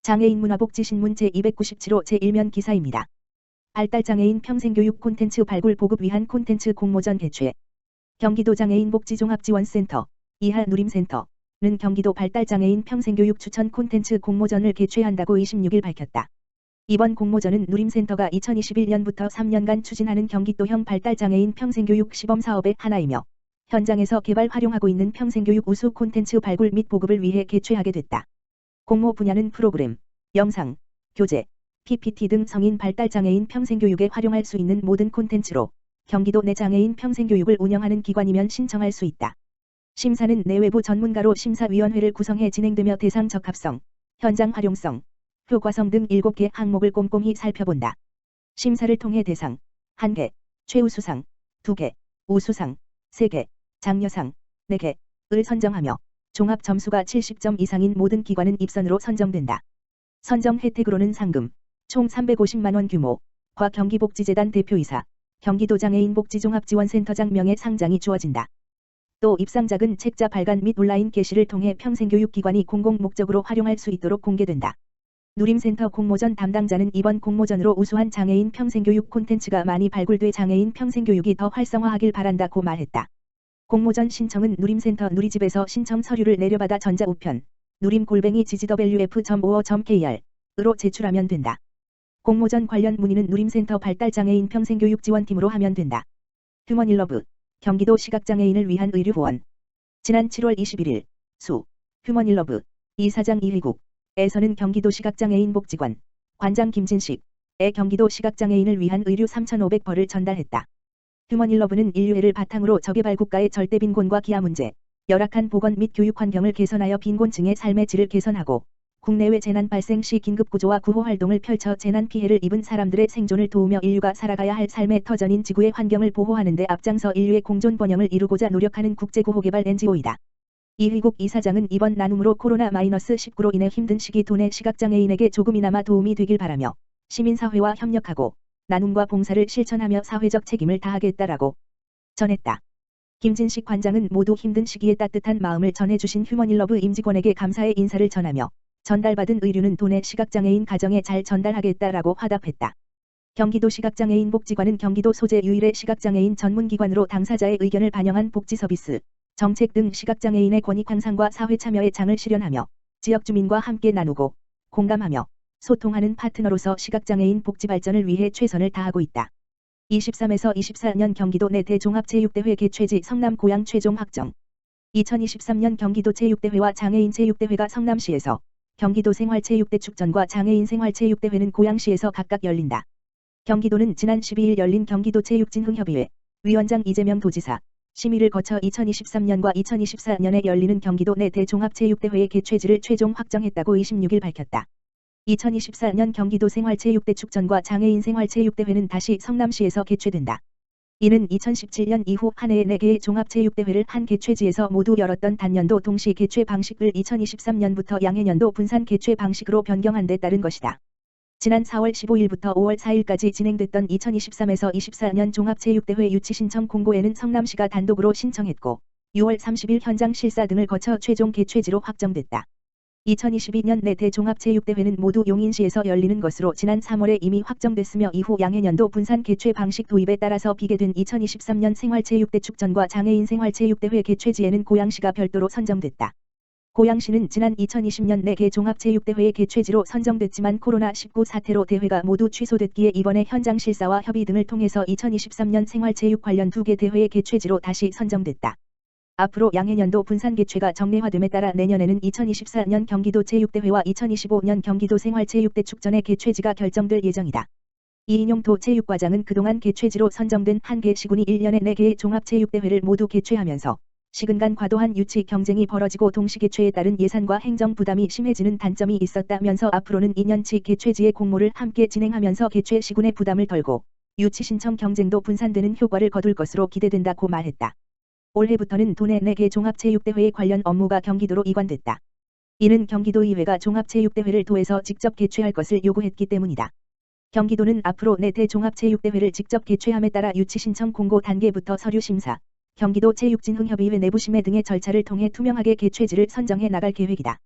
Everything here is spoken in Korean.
장애인 문화복지신문 제297호 제1면 기사입니다. 발달장애인 평생교육 콘텐츠 발굴 보급 위한 콘텐츠 공모전 개최. 경기도 장애인 복지종합지원센터, 이하 누림센터는 경기도 발달장애인 평생교육 추천 콘텐츠 공모전을 개최한다고 26일 밝혔다. 이번 공모전은 누림센터가 2021년부터 3년간 추진하는 경기도형 발달장애인 평생교육 시범사업의 하나이며 현장에서 개발 활용하고 있는 평생교육 우수 콘텐츠 발굴 및 보급을 위해 개최하게 됐다. 공모 분야는 프로그램, 영상, 교재, PPT 등 성인 발달장애인 평생교육에 활용할 수 있는 모든 콘텐츠로 경기도 내 장애인 평생교육을 운영하는 기관이면 신청할 수 있다. 심사는 내외부 전문가로 심사위원회를 구성해 진행되며 대상 적합성, 현장 활용성, 효과성 등 7개 항목을 꼼꼼히 살펴본다. 심사를 통해 대상 1개, 최우수상 2개, 우수상 3개, 장려상 4개를 선정하며 종합 점수가 70점 이상인 모든 기관은 입선으로 선정된다. 선정 혜택으로는 상금 총 350만원 규모과 경기복지재단 대표이사, 경기도 장애인복지종합지원센터장 명예 상장이 주어진다. 또 입상작은 책자 발간 및 온라인 게시를 통해 평생교육기관이 공공목적으로 활용할 수 있도록 공개된다. 누림센터 공모전 담당자는 이번 공모전으로 우수한 장애인 평생교육 콘텐츠가 많이 발굴돼 장애인 평생교육이 더 활성화하길 바란다고 말했다. 공모전 신청은 누림센터 누리집에서 신청 서류를 내려받아 전자우편 nurim@gzwf.or.kr으로 제출하면 된다. 공모전 관련 문의는 누림센터 발달장애인 평생교육지원팀으로 하면 된다. 휴머닐러브, 경기도 시각장애인을 위한 의료후원. 지난 7월 21일 수 휴머닐러브 이사장 이휘국에서는 경기도 시각장애인 복지관 관장 김진식의 경기도 시각장애인을 위한 의류 3,500벌을 전달했다. 휴머닐러브는 인류애를 바탕으로 저개발 국가의 절대 빈곤과 기아 문제, 열악한 보건 및 교육 환경을 개선하여 빈곤층의 삶의 질을 개선하고 국내외 재난 발생 시 긴급 구조와 구호 활동을 펼쳐 재난 피해를 입은 사람들의 생존을 도우며 인류가 살아가야 할 삶의 터전인 지구의 환경을 보호하는 데 앞장서 인류의 공존 번영을 이루고자 노력하는 국제구호개발 NGO이다. 이휘국 이사장은 이번 나눔으로 코로나-19로 인해 힘든 시기 도내 시각장애인에게 조금이나마 도움이 되길 바라며 시민사회와 협력하고 나눔과 봉사를 실천하며 사회적 책임을 다하겠다라고 전했다. 김진식 관장은 모두 힘든 시기에 따뜻한 마음을 전해주신 휴머닐러브 임직원에게 감사의 인사를 전하며 전달받은 의류는 도내 시각장애인 가정에 잘 전달하겠다라고 화답했다. 경기도 시각장애인 복지관은 경기도 소재 유일의 시각장애인 전문기관으로 당사자의 의견을 반영한 복지 서비스, 정책 등 시각장애인의 권익 향상과 사회 참여의 장을 실현하며 지역 주민과 함께 나누고 공감하며 소통하는 파트너로서 시각장애인 복지 발전을 위해 최선을 다하고 있다. 23에서 24년 경기도 내 대종합체육대회 개최지 성남 고양 최종 확정. 2023년 경기도 체육대회와 장애인 체육대회가 성남시에서, 경기도 생활체육대 축전과 장애인 생활체육대회는 고양시에서 각각 열린다. 경기도는 지난 12일 열린 경기도 체육진흥협의회 위원장 이재명 도지사 심의를 거쳐 2023년과 2024년에 열리는 경기도 내 대종합체육대회의 개최지를 최종 확정했다고 26일 밝혔다. 2024년 경기도 생활체육대 축전과 장애인 생활체육대회는 다시 성남시에서 개최된다. 이는 2017년 이후 한 해에 4개의 종합체육대회를 한 개최지에서 모두 열었던 단년도 동시 개최 방식을 2023년부터 양해년도 분산 개최 방식으로 변경한 데 따른 것이다. 지난 4월 15일부터 5월 4일까지 진행됐던 2023에서 24년 종합체육대회 유치 신청 공고에는 성남시가 단독으로 신청했고 6월 30일 현장 실사 등을 거쳐 최종 개최지로 확정됐다. 2022년 내 대종합체육대회는 모두 용인시에서 열리는 것으로 지난 3월에 이미 확정됐으며 이후 양해년도 분산 개최 방식 도입에 따라서 비계된 2023년 생활체육대 축전과 장애인 생활체육대회 개최지에는 고양시가 별도로 선정됐다. 고양시는 지난 2020년 내 종합체육대회의 개최지로 선정됐지만 코로나19 사태로 대회가 모두 취소됐기에 이번에 현장 실사와 협의 등을 통해서 2023년 생활체육 관련 2개 대회의 개최지로 다시 선정됐다. 앞으로 양해년도 분산 개최가 정례화됨에 따라 내년에는 2024년 경기도 체육대회와 2025년 경기도 생활체육대 축전의 개최지가 결정될 예정이다. 이인용 체육과장은 그동안 개최지로 선정된 1개 시군이 1년에 4개의 종합체육대회를 모두 개최하면서 시군 간 과도한 유치 경쟁이 벌어지고 동시 개최에 따른 예산과 행정 부담이 심해지는 단점이 있었다면서 앞으로는 2년치 개최지의 공모를 함께 진행하면서 개최 시군의 부담을 덜고 유치 신청 경쟁도 분산되는 효과를 거둘 것으로 기대된다고 말했다. 올해부터는 도내 4개 종합체육대회의 관련 업무가 경기도로 이관됐다. 이는 경기도의회가 종합체육대회를 도에서 직접 개최할 것을 요구했기 때문이다. 경기도는 앞으로 4대 종합체육대회를 직접 개최함에 따라 유치신청 공고 단계부터 서류심사, 경기도 체육진흥협의회 내부심의 등의 절차를 통해 투명하게 개최지를 선정해 나갈 계획이다.